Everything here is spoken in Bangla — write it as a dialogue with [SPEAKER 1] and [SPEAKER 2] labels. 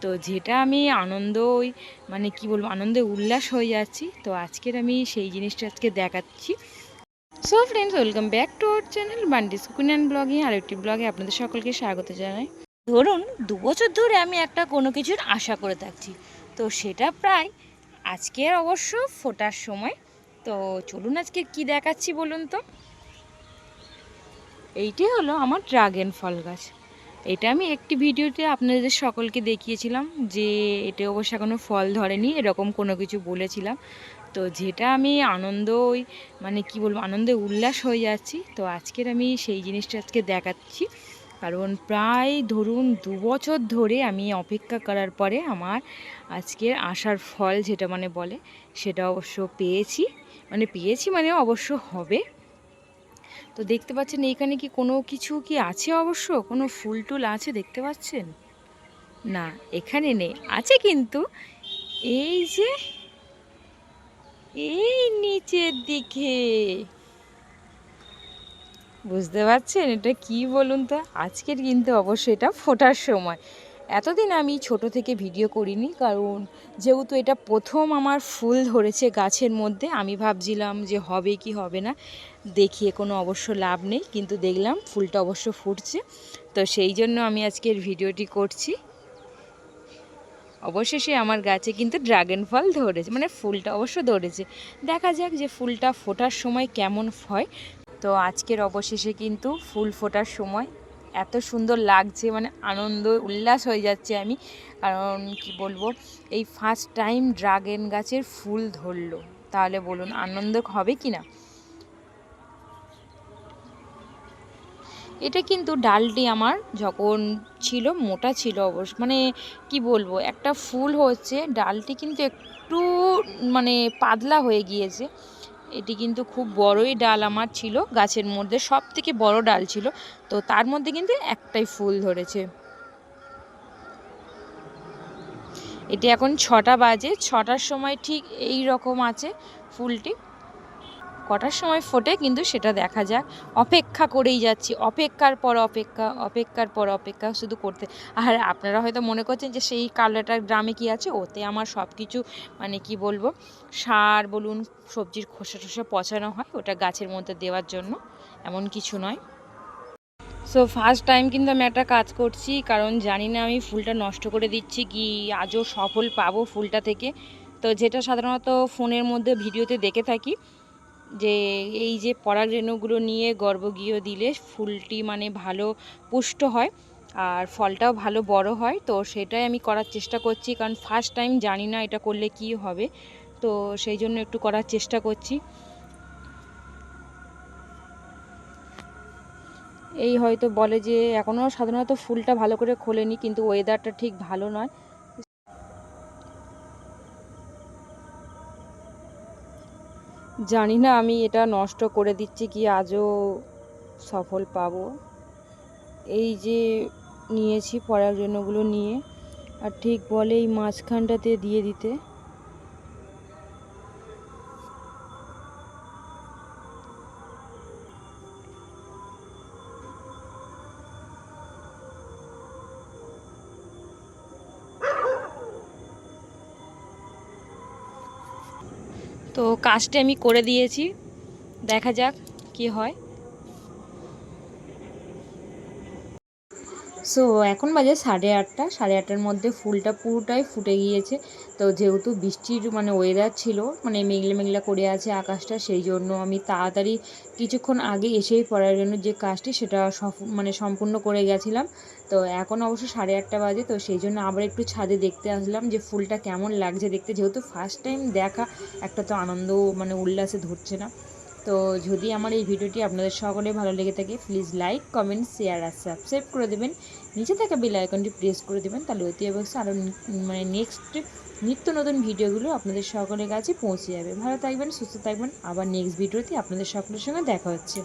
[SPEAKER 1] তো যেটা আমি আনন্দই মানে কি বলবো, আনন্দে উল্লাস হয়ে যাচ্ছি। তো আজকের আমি সেই জিনিসটা আজকে দেখাচ্ছি। So friends, welcome back to our channel Bunty's cooking and blogging. আর একটি ব্লগে আপনাদের সকলকে স্বাগত জানাই। ধরুন 2 বছর ধরে আমি একটা কোনো কিছুর আশা করে থাকছি, তো সেটা প্রায় আজকের অবশ্য ফোটার সময়। তো চলুন আজকে কি দেখাচ্ছি বলুন তো। এইটি হলো আমার ড্রাগন ফল গাছ। এটা আমি একটি ভিডিওতে আপনাদের সকলকে দেখিয়েছিলাম যে এটা অবশ্য এখনও ফল ধরেনি, এরকম কোনো কিছু বলেছিলাম। তো যেটা আমি আনন্দই মানে কি বলবো, আনন্দে উল্লাস হয়ে যাচ্ছি। তো আজকের আমি সেই জিনিসটা আজকে দেখাচ্ছি, কারণ প্রায় ধরুন 2 বছর ধরে আমি অপেক্ষা করার পরে আমার আজকের আশার ফল যেটা মানে বলে সেটা অবশ্য পেয়েছি মানে অবশ্য হবে। তো দেখতে পাচ্ছেন এইখানে কি কোনো কিছু কি আছে, অবশ্য কোনো ফুল টুল আছে দেখতে পাচ্ছেন না, এখানে নেই, আছে কিন্তু এই যে এই নিচের দিকে, বুঝতে পারছেন এটা কি বলুন তো। আজকের কিন্তু অবশ্যই এটা ফোটার সময়। এতদিন আমি ছোট থেকে ভিডিও করিনি, কারণ যেহেতু এটা প্রথম আমার ফুল ধরেছে গাছের মধ্যে, আমি ভাবছিলাম যে হবে কি হবে না, দেখিয়ে কোনো অবশ্য লাভ নেই, কিন্তু দেখলাম ফুলটা অবশ্য ফুটছে। তো সেই জন্য আমি আজকের ভিডিওটি করছি। অবশেষে আমার গাছে কিন্তু ড্রাগন ফল ধরেছে, মানে ফুলটা অবশ্য ধরেছে। দেখা যাক যে ফুলটা ফোটার সময় কেমন হয়। তো আজকের অবশেষে কিন্তু ফুল ফোটার সময়, এত সুন্দর লাগছে, মানে আনন্দ উল্লাস হয়ে যাচ্ছে আমি। কারণ কি বলবো, এই ফার্স্ট টাইম ড্রাগন গাছের ফুল ধরলো, তাহলে বলুন আনন্দ হবে কি না। এটা কিন্তু ডালটি আমার যখন ছিল মোটা ছিল অবশ্য, মানে কি বলবো, একটা ফুল হচ্ছে ডালটি কিন্তু একটু মানে পাতলা হয়ে গিয়েছে। এটি কিন্তু খুব বড়ই ডাল আমার ছিল গাছের মধ্যে, সব থেকে বড় ডাল ছিল। তো তার মধ্যে কিন্তু একটাই ফুল ধরেছে। এটি এখন 6টা বাজে, 6টার সময় ঠিক এই রকম আছে ফুলটি। কটার সময় ফোটে কিন্তু সেটা দেখা যাক, অপেক্ষা করেই যাচ্ছি, অপেক্ষার পর অপেক্ষা, অপেক্ষার পর অপেক্ষা শুধু করতে। আর আপনারা হয়তো মনে করছেন যে সেই কালোটার গ্রামে কি আছে, ওতে আমার সব কিছু মানে কি বলবো, সার বলুন, সবজির খোসা টোসা পচানো হয় ওটা গাছের মধ্যে দেওয়ার জন্য, এমন কিছু নয়। সো ফার্স্ট টাইম কিন্তু আমি একটা কাজ করছি, কারণ জানি না আমি ফুলটা নষ্ট করে দিচ্ছি কি আজও সফল পাবো ফুলটা থেকে। তো যেটা সাধারণত ফোনের মধ্যে ভিডিওতে দেখে থাকি, যে এই যে পরাগরেণুগুলো নিয়ে গর্ভগৃহ দিলে ফুলটি মানে ভালো পুষ্ট হয় আর ফলটাও ভালো বড় হয়। তো সেটাই আমি করার চেষ্টা করছি, কারণ ফার্স্ট টাইম জানি না এটা করলে কি হবে। তো সেই জন্য একটু করার চেষ্টা করছি। এই হয়তো বলে যে এখনও সাধারণত ফুলটা ভালো করে খোলেনি, কিন্তু ওয়েদারটা ঠিক ভালো নয়। জানি না আমি এটা নষ্ট করে দিচ্ছি কি আজও সফল পাবো। এই যে নিয়েছি পরাগরেণুগুলো নিয়ে, আর ঠিক বলে এই মাঝখানটাতে দিয়ে দিতে। তো কাজটা আমি করে দিয়েছি, দেখা যাক কি হয়। সো এখন বাজে 8:30, 8:30টার মধ্যে ফুলটা পুরোটাই ফুটে গিয়েছে। তো যেহেতু বৃষ্টির মানে ওয়েদার ছিল, মানে মেঘলা মেঘলা করে আছে আকাশটা, সেই জন্য আমি তাড়াতাড়ি কিছুক্ষণ আগে এসেই পড়ার জন্য যে কাজটি সেটা মানে সম্পূর্ণ করে গেছিলাম। তো এখন অবশ্য 8:30 বাজে, তো সেই জন্য আবার একটু ছাদে দেখতে আসলাম যে ফুলটা কেমন লাগছে দেখতে, যেহেতু ফার্স্ট টাইম দেখা, একটা তো আনন্দ মানে উল্লাসে ধরছে না। তো যদি আমার এই ভিডিওটি আপনাদের সকলে ভালো লেগে থাকে, প্লিজ লাইক, কমেন্ট, শেয়ার আর সাবস্ক্রাইব করে দেবেন। নিচে থাকা বেল আইকনটি প্রেস করে দেবেন, তাহলে অতি অবশ্যই আরও মানে নেক্সট নিত্য নতুন ভিডিওগুলো আপনাদের সকলের কাছে পৌঁছে যাবে। ভালো থাকবেন, সুস্থ থাকবেন, আবার নেক্সট ভিডিওতে আপনাদের সকলের সঙ্গে দেখা হচ্ছে।